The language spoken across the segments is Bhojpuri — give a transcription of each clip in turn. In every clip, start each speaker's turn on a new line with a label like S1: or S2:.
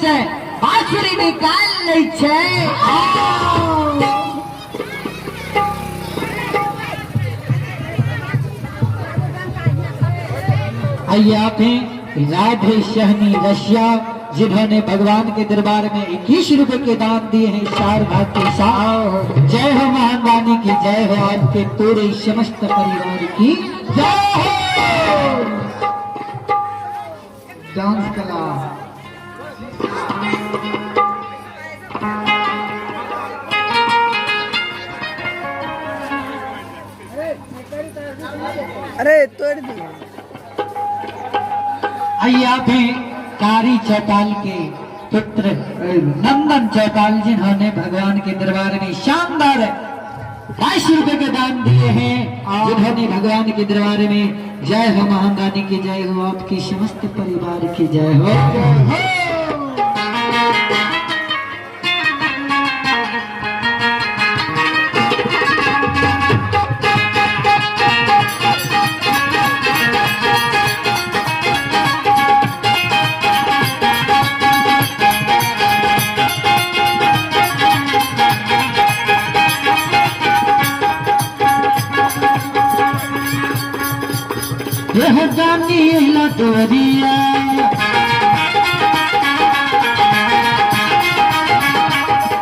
S1: से बांसुरी निकाल लै छै। आइए आप हैं राधे शहनी रशिया, जिन्होंने भगवान के दरबार में 21 रुपए के दान दिए हैं 4 भाग के साथ। जय हो महान वाणी की जय हो, आपके पूरे समस्त परिवार की जय हो। डांस कला
S2: अरे तोड़ दिया।
S1: आइए आप हैं कारी चौटाल के पुत्र नंदन चौटाल, जिन्होंने भगवान के दरबार में शानदार 22 रुपए के दान दिए हैं, जिन्होंने भगवान के दरबार में जय हो महान रानी की जय हो, आपकी समस्त परिवार की जय हो। यह जानी लटोरिया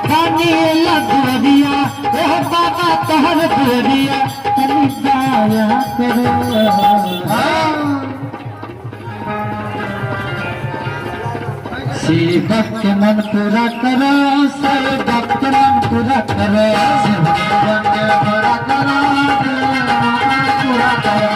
S1: जानी लटोरिया, यह बाबा तहर दोरिया तनी जाया करो। सेवक के मन पूरा करो, सेवक के मन पूरा करो, सेवक के मन पूरा करो, पूरा करो।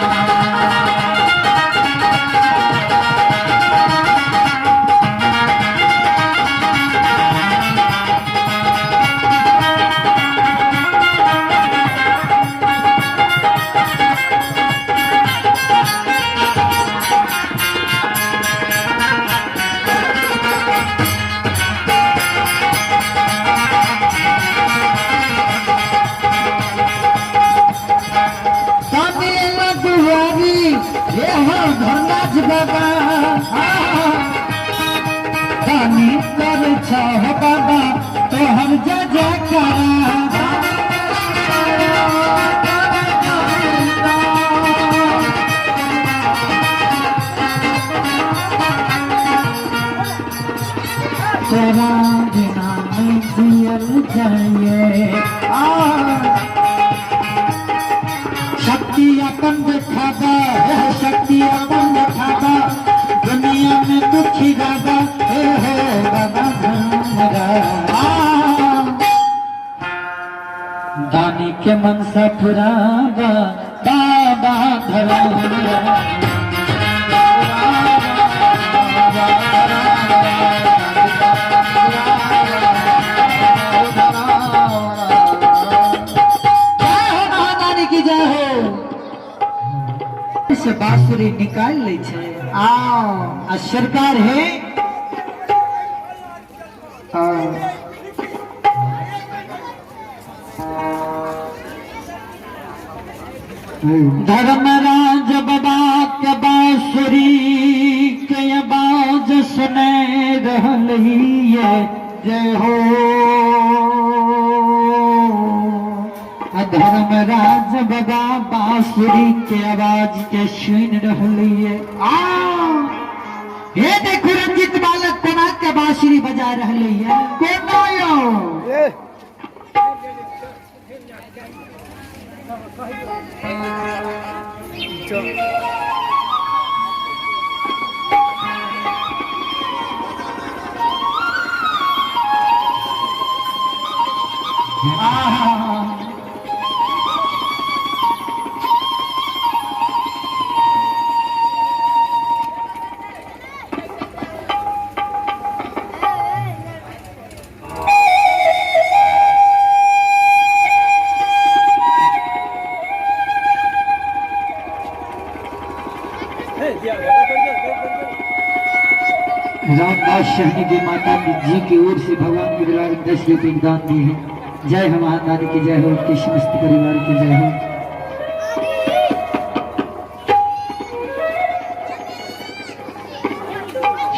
S1: पानी कर छह बाबा तो हम जा जा करा, तेरा बिना नहीं जियल जाइए। शक्ति अपन दिखावा, यह शक्ति अपन दिखावा, दुनिया में दुखी दादा हे बाबा दानी के मन सा पुरावा बाबा धरा। से बांसुरी निकाल ले छे। आ सरकार है धर्मराज बाबा के बांसुरी के आवाज सुने रहली है, जय हो। धर्मराज बाबा बांसुरी के आवाज के सुन रही है। ये देखो रंजित बालक कोना के बांसुरी बजा रही है। रामदास शहनी की माता जी की ओर से भगवान के दरबार में 10 रुपये दान दिए हैं। जय हो महान रानी की जय हो, उनके समस्त परिवार की जय हो।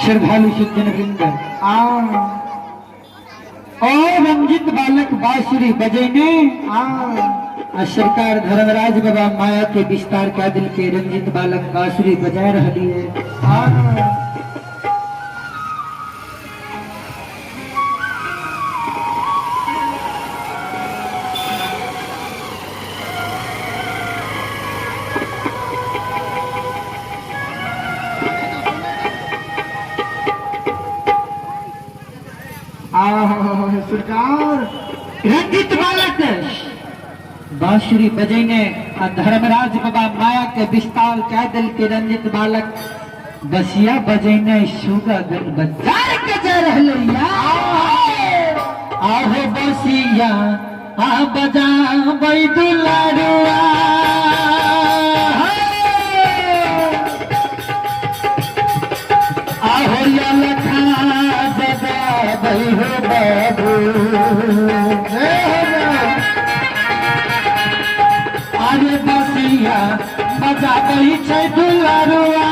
S1: श्रद्धालु सज्जन वृंद और रंजित बालक बांसुरी बजैने आ सरकार धर्मराज बाबा माया के विस्तार का दिल के रंजित बालक बांसुरी बजा रही है।
S2: सरकार
S1: रंजित बालक बांसुरी बजैने धर्मराज बाबा माया के विस्तार क्या दिल के रंजित बालक बसिया बजैने सुगन बजार के जा रहलैया आहो बसिया आ बजा बैदुलारुआ आहो या लखा बजा बैहो बाबू अरे बसिया बजा गई छै दुलारुआ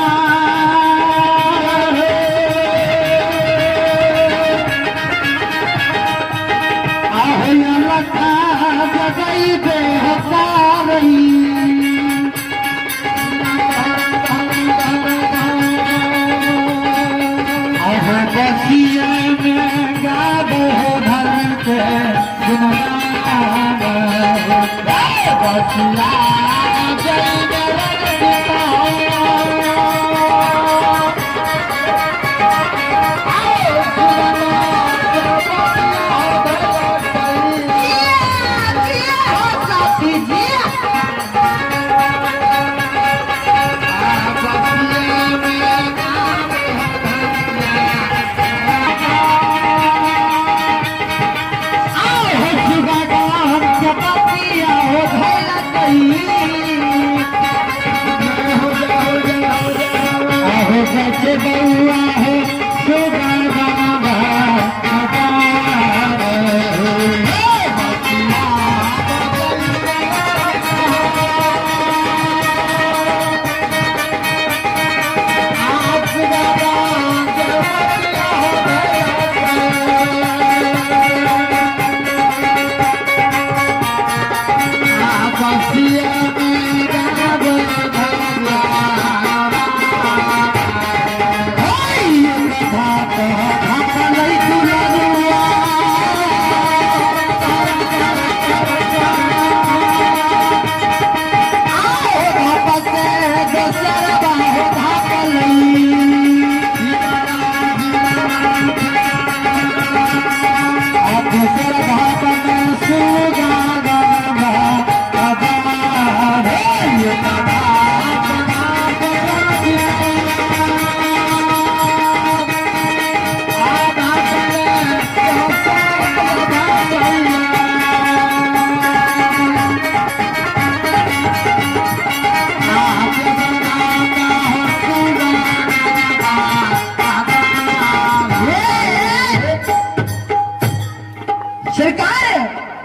S1: आहो या लखा बजाई बे हसारई आहो बसिया में गाबो धर्म के गुणगान बसिया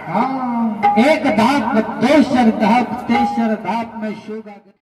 S1: एक धाप दोसर धाप तेसर धाप में शुगा